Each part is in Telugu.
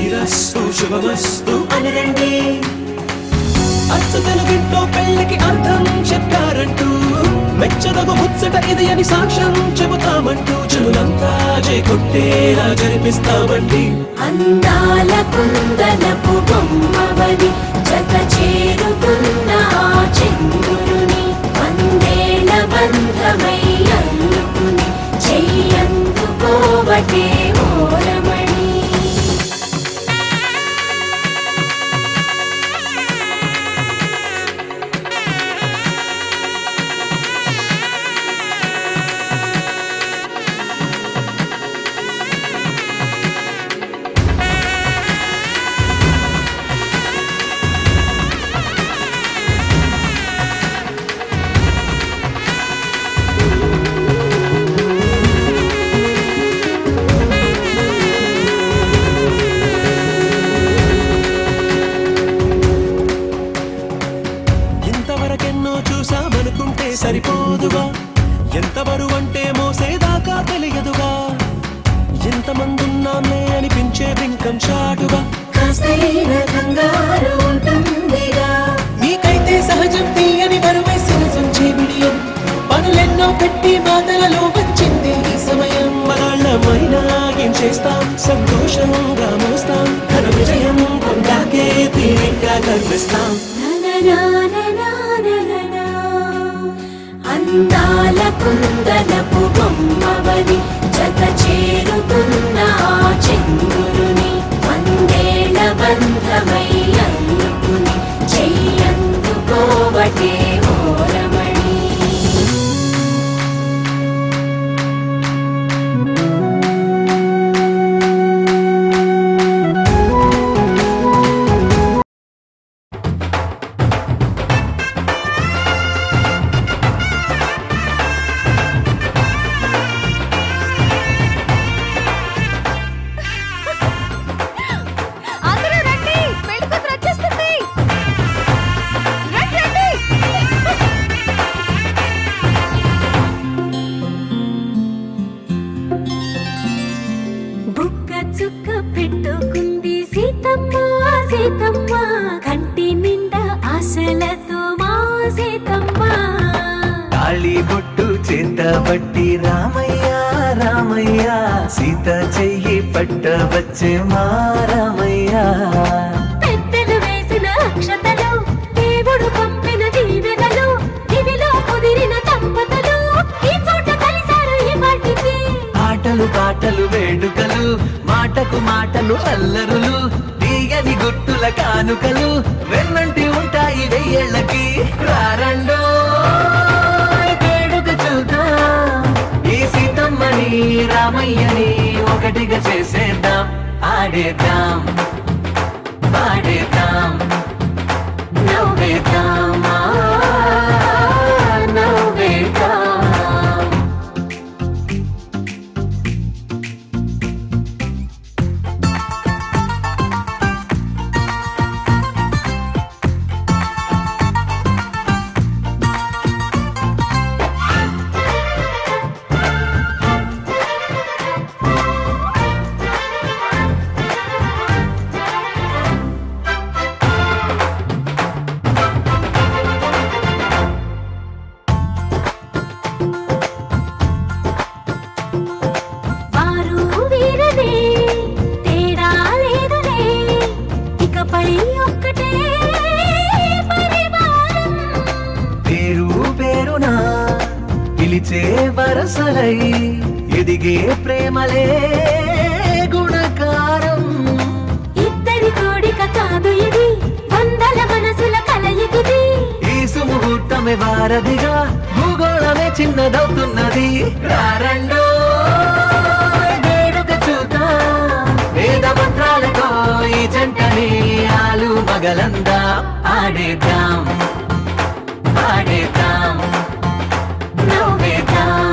శ్రీరస్తు శుభమస్తు అని రండి. అచ్చు తెలుగింట్లో పెళ్లికి అర్థం చెప్పారంటూ మెచ్చదగు ముచ్చట ఇది అని సాక్ష్యం చెబుతామంటూ జనులంతా జై కొట్టేలా జరిపిస్తామండి. అందాల కుందనపు బొమ్మవని జత చేరుతున్న ఆ చంద్రుని వందేళ్ల బంధమై అల్లుకుని చెయ్యందుకోవటే ఓరమణి. సరిపోదుగా ఎంత బరువంటే మోసేదాకా తెలియదుగా ఎంతమందున్నామే అనిపించే బింకం చాటుగా మీకైతే సహజం తీయని బరువై సరసంచే విడియం పనులెన్నో పెట్టి మాటలలో వచ్చింది ఈ సమయం. మనాళ్ళమైనా ఏం చేస్తాం సంతోషంగా మోస్తాం ఘన విజయం పొందాకే తీరిగ్గా కనిపిస్తాం. అందాల కుందనపు బొమ్మవని జత చేరుతున్న ఆ చంద్రుని వందేళ్ల బంధమై అల్లుకుని చెయ్యందుకోవటే ఓరమణి. బట్టి రామయ్య రామయ్య సీత చెయ్యి పట్టవచ్చే మా రామయ్య. పెద్దలు వేసిన అక్షతలు దేవుడు పంపిన దీవెనలు ఇవిలో కుదిరిన దంపతులు ఈ చోట కలిసారు ఈ పాటికి. ఆటలు పాటలు వేడుకలు మాటకు మాటలు అల్లరులు తీయని గుట్టుల కానుకలు వెన్నంటి ఉంటాయి వెయ్యేళ్ళకి. రారండో ఈ సీతమ్మని రామయ్యని ఒకటిగా చేసేద్దాం ఆడేద్దాం పాడేద్దాం నవ్వేద్దాం నవ్వేద్దాం. వరసలై ఎదిగే ప్రేమలే గుణకారం. ఇద్దరి కోడిక కాదు ఇది వందల మనసుల కలయికిది. ఈ సుముహూర్తమే వారధిగా భూగోళమే చిన్నదవుతున్నది. రారండో వేడుక చూద్దాం వేద మంత్రాలతో ఈ జంటని ఆలు మగలందా ఆడేద్దాం ఆడేద్దాం నవ్వేద్దాం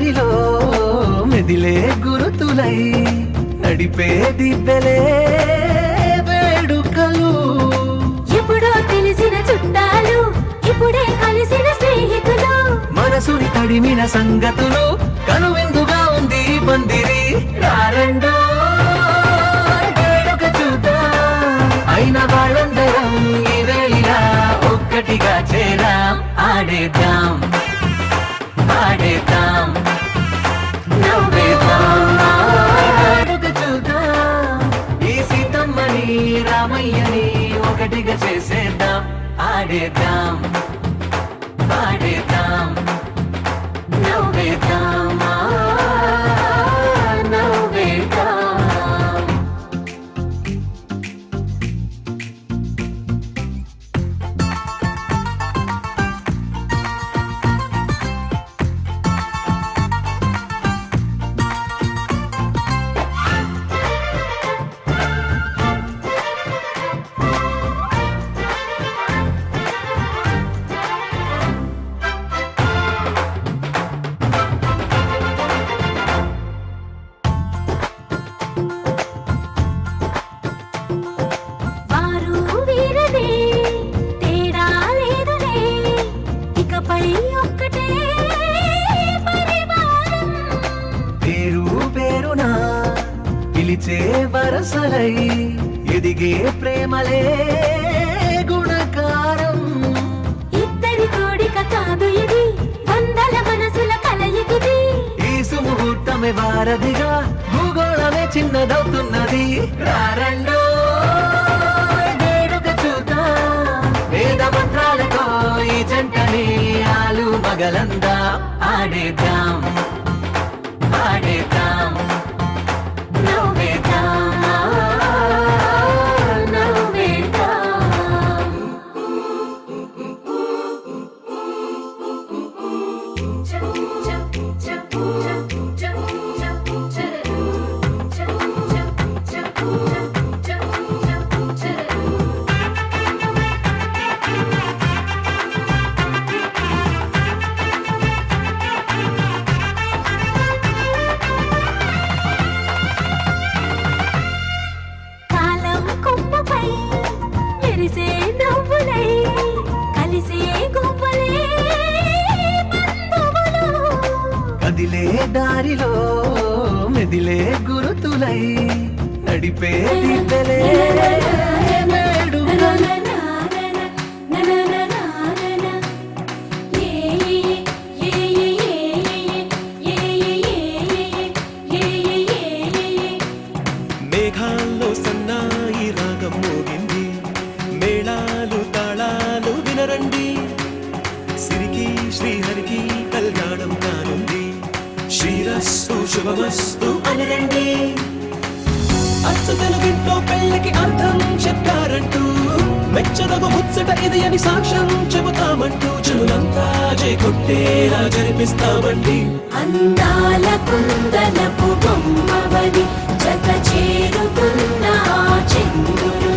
దారిలో మెదిలే గురుతులై నడిపే దివ్వెలే వేడుకలు ఎప్పుడో తెలిసిన చుట్టాలు ఇప్పుడే కలిసిన స్నేహితులు మనసుని తడిమిన సంగతులు కనువిందుగా ఉంది పందిరి రారండో వేడుక చూద్దాం అయిన వాళ్ళందరం ఈ వేళ ఒక్కటిగా చేరాం ఆడేద్దాం ఆడేద్దాం నవ్వేద్దాం వేడుక చూద్దాం ఈ సీతమ్మని రామయ్యని ఒకటిగా చేసేద్దాం ఆడేద్దాం ఆడేద్దాం నవ్వేద్దాం నవ్వేద్దాం పిలిచే వరసలై ఎదిగే ప్రేమలే గుణకారం ఇద్దరి కోడిక కాదు ఇది వందల మనసుల కలయికిది ఈ సుముహూర్తమే వారధిగా భూగోళమే చిన్నదవుతున్నది రారండో వేడుక చూద్దాం వేద మంత్రాలతో ఈ జంటని ఆలు మగలందా ఆడేద్దాం ఆడేద్దాం కదిలే దారిలో మెదిలే గురుతులై నడిపే దివ్వెలే వేడుకలు మేఘాల్లో సన్నాయి రాగం మోగింది మేళాలు తాళాలు వినరండి సిరికి శ్రీహరికి కళ్యాణం కానుంది శ్రీరస్తు శుభమస్తు అనరండి అచ్చు తెలుగింట్లో పెళ్ళికి అర్థం చెప్పారంటూ మెచ్చదగు ముచ్చట ఇది అని సాక్ష్యం చెబుతామంటూ జనులంతా జై కొట్టేలా జరిపిస్తామండి అందాల కుందనపు బొమ్మవని జత చేరుకున్న చంద్రులు